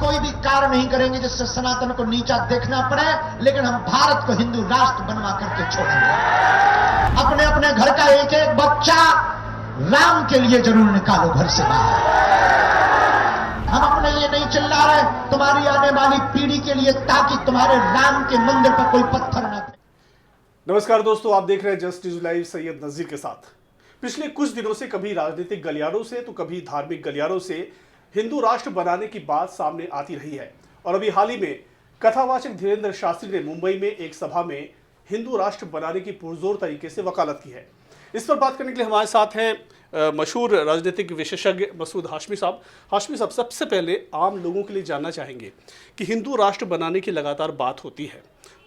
कोई भी कार्य नहीं करेंगे जिससे सनातन को नीचा देखना पड़े, लेकिन हम भारत को हिंदू राष्ट्र बनवा करके छोड़ेंगे। अपने अपने घर का एक एक बच्चा राम के लिए जरूर निकालो घर से बाहर। हम अपने लिए नहीं चिल्ला रहे, तुम्हारी आने वाली पीढ़ी के लिए, ताकि तुम्हारे राम के मंदिर पर कोई पत्थर न दे। नमस्कार दोस्तों, आप देख रहे हैं जस्ट न्यूज लाइव सैयद नजीर के साथ। पिछले कुछ दिनों से कभी राजनीतिक गलियारों से तो कभी धार्मिक गलियारों से हिंदू राष्ट्र बनाने की बात सामने आती रही है। और अभी हाल ही में कथावाचक धीरेन्द्र शास्त्री ने मुंबई में एक सभा में हिंदू राष्ट्र बनाने की पुरजोर तरीके से वकालत की है। इस पर बात करने के लिए हमारे साथ हैं मशहूर राजनीतिक विशेषज्ञ मसूद हाशमी साहब। हाशमी साहब, सबसे पहले आम लोगों के लिए जानना चाहेंगे कि हिंदू राष्ट्र बनाने की लगातार बात होती है,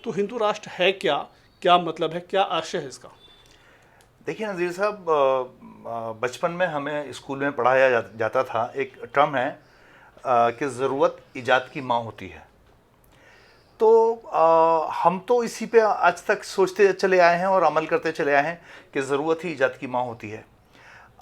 तो हिंदू राष्ट्र है क्या, क्या मतलब है, क्या आशय है इसका? देखिए नज़ीर साहब, बचपन में हमें स्कूल में पढ़ाया जाता था, एक टर्म है कि ज़रूरत ईजाद की माँ होती है। तो हम तो इसी पे आज तक सोचते चले आए हैं और अमल करते चले आए हैं कि ज़रूरत ही ईजाद की माँ होती है।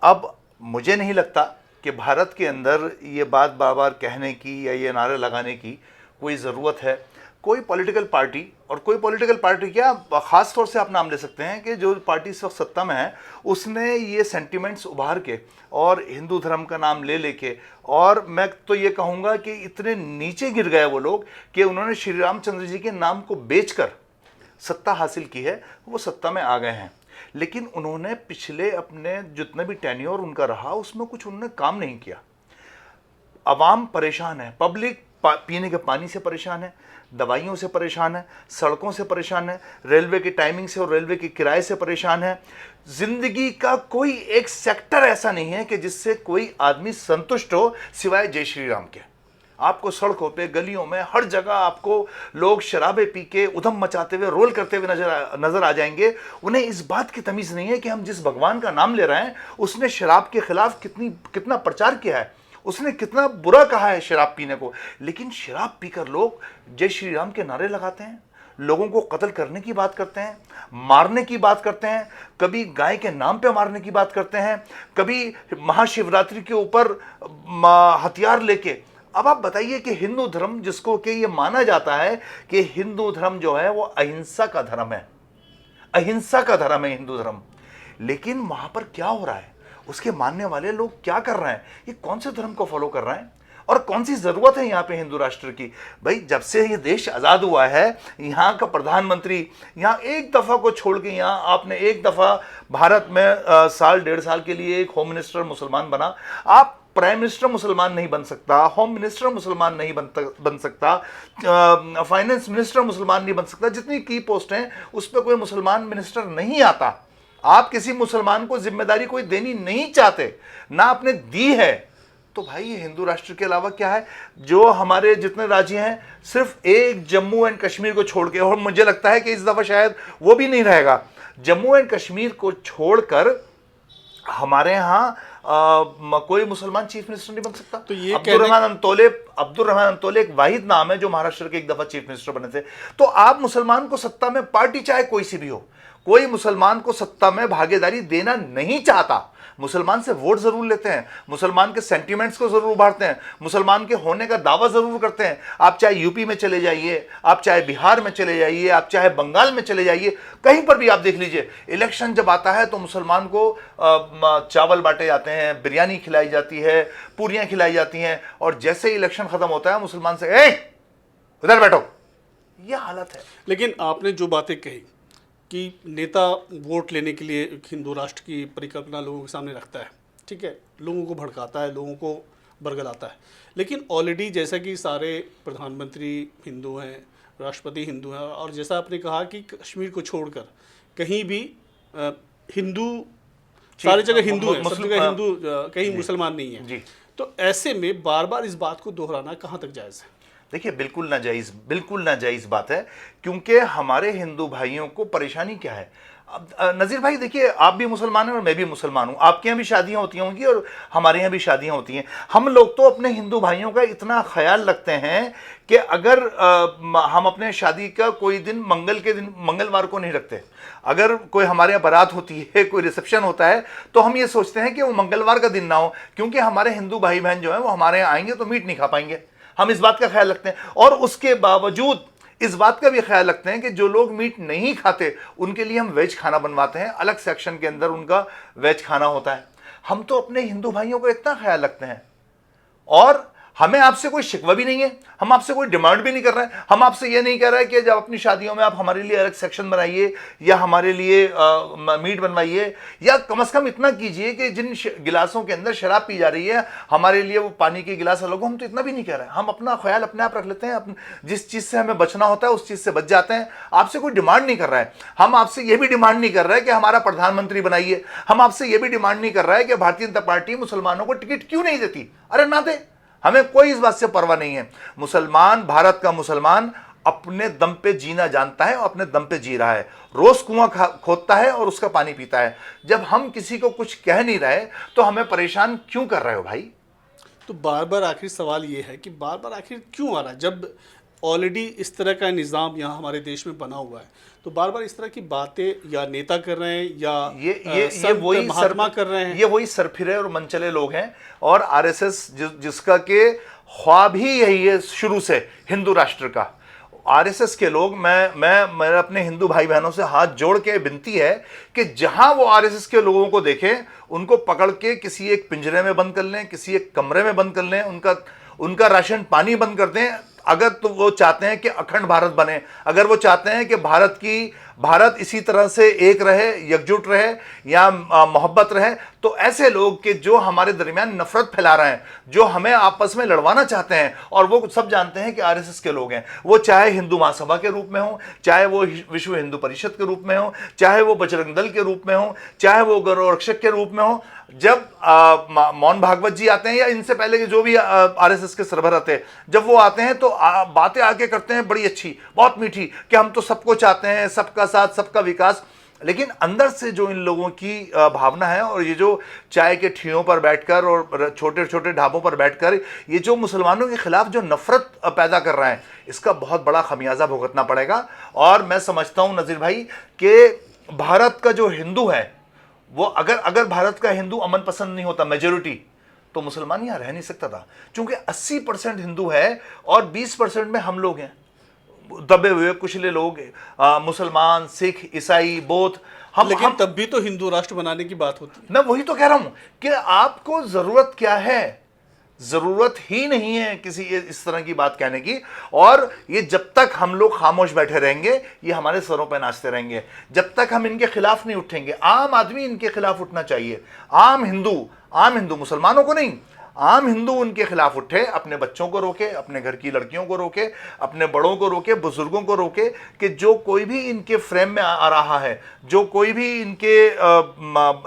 अब मुझे नहीं लगता कि भारत के अंदर ये बात बार बार कहने की या ये नारे लगाने की कोई ज़रूरत है। कोई पॉलिटिकल पार्टी, और कोई पॉलिटिकल पार्टी क्या, ख़ास तौर से आप नाम ले सकते हैं कि जो पार्टी इस वक्त सत्ता में है, उसने ये सेंटिमेंट्स उभार के और हिंदू धर्म का नाम ले लेके, और मैं तो ये कहूँगा कि इतने नीचे गिर गए वो लोग कि उन्होंने श्री रामचंद्र जी के नाम को बेचकर सत्ता हासिल की है, वो सत्ता में आ गए हैं। लेकिन उन्होंने पिछले अपने जितने भी टेन्योर उनका रहा, उसमें कुछ उन्होंने काम नहीं किया। अवाम परेशान है, पब्लिक पीने के पानी से परेशान है, दवाइयों से परेशान है, सड़कों से परेशान है, रेलवे की टाइमिंग से और रेलवे के किराए से परेशान है। जिंदगी का कोई एक सेक्टर ऐसा नहीं है कि जिससे कोई आदमी संतुष्ट हो सिवाय जय श्री राम के। आपको सड़कों पे, गलियों में, हर जगह आपको लोग शराबे पी के उधम मचाते हुए, रोल करते हुए नजर आ जाएंगे। उन्हें इस बात की तमीज़ नहीं है कि हम जिस भगवान का नाम ले रहे हैं उसने शराब के खिलाफ कितना प्रचार किया है, उसने कितना बुरा कहा है शराब पीने को। लेकिन शराब पीकर लोग जय श्री राम के नारे लगाते हैं, लोगों को कत्ल करने की बात करते हैं, मारने की बात करते हैं, कभी गाय के नाम पे मारने की बात करते हैं, कभी महाशिवरात्रि के ऊपर हथियार लेके। अब आप बताइए कि हिंदू धर्म, जिसको कि ये माना जाता है कि हिंदू धर्म जो है वो अहिंसा का धर्म है, अहिंसा का धर्म है हिंदू धर्म, लेकिन वहां पर क्या हो रहा है, उसके मानने वाले लोग क्या कर रहे हैं, ये कौन से धर्म को फॉलो कर रहे हैं और कौन सी ज़रूरत है यहाँ पे हिंदू राष्ट्र की? भाई, जब से ये देश आज़ाद हुआ है, यहाँ का प्रधानमंत्री, यहाँ एक दफ़ा को छोड़ के, यहाँ आपने एक दफ़ा भारत में साल डेढ़ साल के लिए एक होम मिनिस्टर मुसलमान बना। आप प्राइम मिनिस्टर मुसलमान नहीं बन सकता, होम मिनिस्टर मुसलमान नहीं बन सकता, फाइनेंस मिनिस्टर मुसलमान नहीं बन सकता। जितनी की पोस्ट हैं उस पर कोई मुसलमान मिनिस्टर नहीं आता। आप किसी मुसलमान को जिम्मेदारी कोई देनी नहीं चाहते, ना आपने दी है। तो भाई, ये हिंदू राष्ट्र के अलावा क्या है? जो हमारे जितने राज्य हैं, सिर्फ एक जम्मू एंड कश्मीर को छोड़ के, और मुझे लगता है कि इस दफा शायद वो भी नहीं रहेगा, जम्मू एंड कश्मीर को छोड़कर हमारे यहाँ कोई मुसलमान चीफ मिनिस्टर नहीं बन सकता। तो ये अब्दुल रहमान अंतोले एक वाहिद नाम है जो महाराष्ट्र के एक दफा चीफ मिनिस्टर बने थे। तो आप मुसलमान को सत्ता में, पार्टी चाहे कोई सी भी हो, कोई मुसलमान को सत्ता में भागीदारी देना नहीं चाहता। मुसलमान से वोट जरूर लेते हैं, मुसलमान के सेंटिमेंट्स को जरूर उभारते हैं, मुसलमान के होने का दावा जरूर करते हैं। आप चाहे यूपी में चले जाइए, आप चाहे बिहार में चले जाइए, आप चाहे बंगाल में चले जाइए, कहीं पर भी आप देख लीजिए, इलेक्शन जब आता है तो मुसलमान को चावल बांटे जाते हैं, बिरयानी खिलाई जाती है, पूरियां खिलाई जाती हैं, और जैसे ही इलेक्शन खत्म होता है मुसलमान से, ए उधर बैठो, यह हालत है। लेकिन आपने जो बातें कही कि नेता वोट लेने के लिए हिंदू राष्ट्र की परिकल्पना लोगों के सामने रखता है, ठीक है, लोगों को भड़काता है, लोगों को बरगलाता है, लेकिन ऑलरेडी जैसा कि सारे प्रधानमंत्री हिंदू हैं, राष्ट्रपति हिंदू हैं, और जैसा आपने कहा कि कश्मीर को छोड़कर कहीं भी हिंदू, सारी जगह हिंदू है, सब जगह हिंदू, कहीं मुसलमान नहीं है। तो ऐसे में बार बार इस बात को दोहराना कहाँ तक जायज़ है? देखिए, बिल्कुल नाजायज़ बात है, क्योंकि हमारे हिंदू भाइयों को परेशानी क्या है। अब नज़ीर भाई देखिए, आप भी मुसलमान हैं और मैं भी मुसलमान हूँ, आपके यहाँ भी शादियाँ होती होंगी और हमारे यहाँ भी शादियाँ होती हैं। हम लोग तो अपने हिंदू भाइयों का इतना ख्याल रखते हैं कि अगर हम अपने शादी का कोई दिन मंगलवार को नहीं रखते। अगर कोई हमारे यहाँ बारात होती है, कोई रिसेप्शन होता है, तो हम ये सोचते हैं कि वो मंगलवार का दिन ना हो, क्योंकि हमारे हिंदू भाई बहन जो है वो हमारे यहाँ आएंगे तो मीट नहीं खा पाएंगे, हम इस बात का ख्याल रखते हैं। और उसके बावजूद इस बात का भी ख्याल रखते हैं कि जो लोग मीट नहीं खाते उनके लिए हम वेज खाना बनवाते हैं, अलग सेक्शन के अंदर उनका वेज खाना होता है। हम तो अपने हिंदू भाइयों का इतना ख्याल रखते हैं और हमें आपसे कोई शिकवा भी नहीं है, हम आपसे कोई डिमांड भी नहीं कर रहे हैं। हम आपसे ये नहीं कह रहे हैं कि जब अपनी शादियों में आप हमारे लिए अलग सेक्शन बनाइए या हमारे लिए मीट बनवाइए, या कम से कम इतना कीजिए कि जिन गिलासों के अंदर शराब पी जा रही है हमारे लिए वो पानी के गिलास अलग हो। हम तो इतना भी नहीं कह रहे हैं, हम अपना ख्याल अपने आप रख लेते हैं, जिस चीज़ से हमें बचना होता है उस चीज़ से बच जाते हैं। आपसे कोई डिमांड नहीं कर रहा है। हम आपसे ये भी डिमांड नहीं कर रहे हैं कि हमारा प्रधानमंत्री बनाइए। हम आपसे ये भी डिमांड नहीं कर रहा है कि भारतीय जनता पार्टी मुसलमानों को टिकट क्यों नहीं देती। अरे ना दे, हमें कोई इस बात से परवाह नहीं है। मुसलमान, भारत का मुसलमान अपने दम पे जीना जानता है और अपने दम पे जी रहा है, रोज कुआं खोदता है और उसका पानी पीता है। जब हम किसी को कुछ कह नहीं रहे तो हमें परेशान क्यों कर रहे हो भाई? तो बार बार आखिर सवाल ये है कि बार बार आखिर क्यों आ रहा है, जब ऑलरेडी इस तरह का निज़ाम यहाँ हमारे देश में बना हुआ है, तो बार बार इस तरह की बातें या नेता कर रहे हैं या ये वही महात्मा कर रहे हैं। ये वही सरफिरे और मनचले लोग हैं। और आरएसएस जिसका के ख्वाब ही यही है शुरू से हिंदू राष्ट्र का। आरएसएस के लोग, मैं मेरे अपने हिंदू भाई बहनों से हाथ जोड़ के विनती है कि जहां वो आरएसएस के लोगों को देखें उनको पकड़ के किसी एक पिंजरे में बंद कर लें, किसी एक कमरे में बंद कर लें, उनका राशन पानी बंद कर दें। अगर तो वो चाहते हैं कि अखंड भारत बने, अगर वो चाहते हैं कि भारत इसी तरह से एक रहे, एकजुट रहे या मोहब्बत रहे, तो ऐसे लोग कि जो हमारे दरमियान नफरत फैला रहे हैं, जो हमें आपस में लड़वाना चाहते हैं, और वो सब जानते हैं कि आरएसएस के लोग हैं, वो चाहे हिंदू महासभा के रूप में हो, चाहे वो विश्व हिंदू परिषद के रूप में हो, चाहे वो बजरंग दल के रूप में हो, चाहे वो गौरक्षक के रूप में हो। जब मोहन भागवत जी आते हैं या इनसे पहले के जो भी आरएसएस के सरबराह थे, जब वो आते हैं तो बातें आके करते हैं बड़ी अच्छी, बहुत मीठी, कि हम तो सबको चाहते हैं, सबका साथ, सबका विकास। लेकिन अंदर से जो इन लोगों की भावना है, और ये जो चाय के ठियों पर बैठकर और छोटे छोटे ढाबों पर बैठकर ये जो मुसलमानों के खिलाफ जो नफरत पैदा कर रहे हैं, इसका बहुत बड़ा खमियाजा भुगतना पड़ेगा। और मैं समझता हूं नजीर भाई कि भारत का जो हिंदू है वो अगर भारत का हिंदू अमन पसंद नहीं होता मेजोरिटी, तो मुसलमान यहां रह नहीं सकता था। क्योंकि 80% हिंदू है और 20% में हम लोग हैं, दबे हुए कुचले लोग, मुसलमान, सिख, ईसाई, बौद्ध। लेकिन तब भी तो हिंदू राष्ट्र बनाने की बात होती है। मैं वही तो कह रहा हूं कि आपको जरूरत क्या है? जरूरत ही नहीं है किसी इस तरह की बात कहने की। और ये जब तक हम लोग खामोश बैठे रहेंगे, ये हमारे सरों पे नाचते रहेंगे। जब तक हम इनके खिलाफ नहीं उठेंगे, आम आदमी इनके खिलाफ उठना चाहिए, आम हिंदू, मुसलमानों को नहीं, आम हिंदू उनके खिलाफ उठे, अपने बच्चों को रोके, अपने घर की लड़कियों को रोके, अपने बड़ों को रोके, बुजुर्गों को रोके, कि जो कोई भी इनके फ्रेम में आ रहा है, जो कोई भी इनके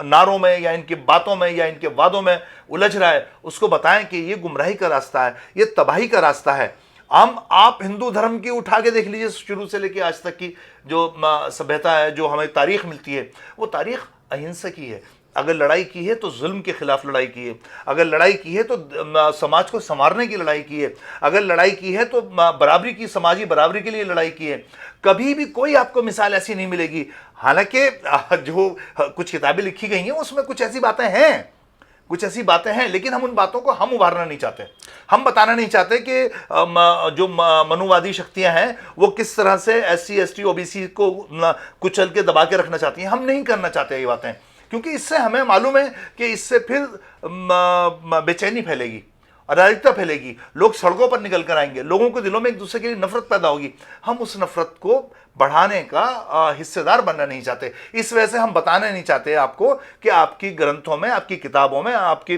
नारों में या इनकी बातों में या इनके वादों में उलझ रहा है, उसको बताएं कि ये गुमराही का रास्ता है, ये तबाही का रास्ता है। आप हिंदू धर्म की उठा के देख लीजिए, शुरू से लेकर आज तक की जो सभ्यता है, जो हमें तारीख मिलती है, वो तारीख अहिंसा की है। अगर लड़ाई की है तो जुल्म के खिलाफ लड़ाई की है, अगर लड़ाई की है तो समाज को संवारने की लड़ाई की है, अगर लड़ाई की है तो बराबरी की, समाजी बराबरी के लिए लड़ाई की है। कभी भी कोई आपको मिसाल ऐसी नहीं मिलेगी। हालांकि जो कुछ किताबें लिखी गई हैं उसमें कुछ ऐसी बातें हैं, लेकिन हम उन बातों को हम उभारना नहीं चाहते। हम बताना नहीं चाहते कि जो मनुवादी शक्तियां हैं वो किस तरह से SC ST OBC को कुचल के दबा के रखना चाहती हैं। हम नहीं करना चाहते ये बातें, क्योंकि इससे हमें मालूम है कि इससे फिर बेचैनी फैलेगी, अराजकता फैलेगी, लोग सड़कों पर निकल कर आएंगे, लोगों के दिलों में एक दूसरे के लिए नफरत पैदा होगी। हम उस नफरत को बढ़ाने का हिस्सेदार बनना नहीं चाहते। इस वजह से हम बताना नहीं चाहते आपको कि आपकी ग्रंथों में, आपकी किताबों में, आपकी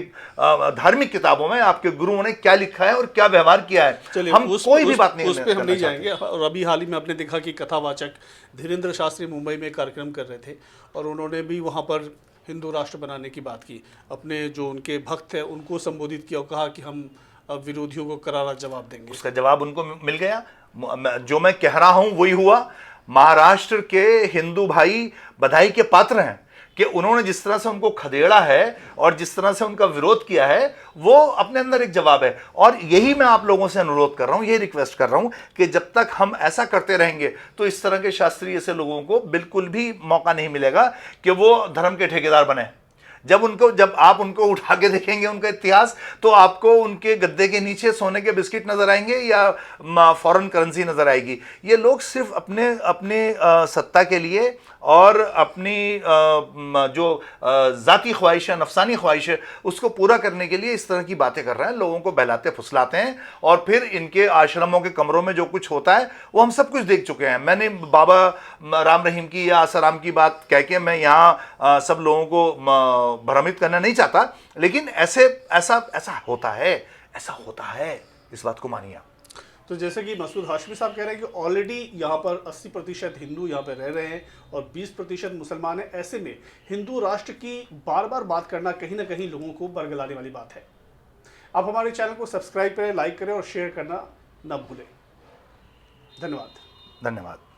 धार्मिक किताबों में आपके गुरुओं ने क्या लिखा है और क्या व्यवहार किया है। हम कोई भी बात नहीं, उस पर हम नहीं जाएंगे। और अभी हाल ही में आपने देखा कि कथावाचक धीरेन्द्र शास्त्री मुंबई में कार्यक्रम कर रहे थे और उन्होंने भी वहाँ पर हिंदू राष्ट्र बनाने की बात की। अपने जो उनके भक्त हैं उनको संबोधित किया और कहा कि हम विरोधियों को करारा जवाब देंगे। उसका जवाब उनको मिल गया। जो मैं कह रहा हूं वही हुआ। महाराष्ट्र के हिंदू भाई बधाई के पात्र हैं कि उन्होंने जिस तरह से उनको खदेड़ा है और जिस तरह से उनका विरोध किया है, वो अपने अंदर एक जवाब है। और यही मैं आप लोगों से अनुरोध कर रहा हूं, यही रिक्वेस्ट कर रहा हूं कि जब तक हम ऐसा करते रहेंगे तो इस तरह के शास्त्रीय से लोगों को बिल्कुल भी मौका नहीं मिलेगा कि वो धर्म के ठेकेदार बने। जब आप उनको उठा के देखेंगे उनका इतिहास, तो आपको उनके गद्दे के नीचे सोने के बिस्किट नजर आएंगे या फॉरेन करेंसी नजर आएगी। ये लोग सिर्फ अपने सत्ता के लिए और अपनी जो ज़ाती ख्वाहिश है, नफसानी ख्वाहिश है, उसको पूरा करने के लिए इस तरह की बातें कर रहे हैं, लोगों को बहलाते फुसलाते हैं। और फिर इनके आश्रमों के कमरों में जो कुछ होता है वो हम सब कुछ देख चुके हैं। मैंने बाबा राम रहीम की या आसाराम की बात कह के मैं यहाँ सब लोगों को भ्रमित करना नहीं चाहता, लेकिन ऐसा होता है, इस बात को मानिए आप। तो जैसे कि मसूद हाशमी साहब कह रहे हैं कि ऑलरेडी यहाँ पर 80% हिंदू यहाँ पर रह रहे हैं और 20% मुसलमान हैं। ऐसे में हिंदू राष्ट्र की बार बार बात करना कहीं ना कहीं लोगों को बरगलाने वाली बात है। आप हमारे चैनल को सब्सक्राइब करें, लाइक करें और शेयर करना न भूलें। धन्यवाद।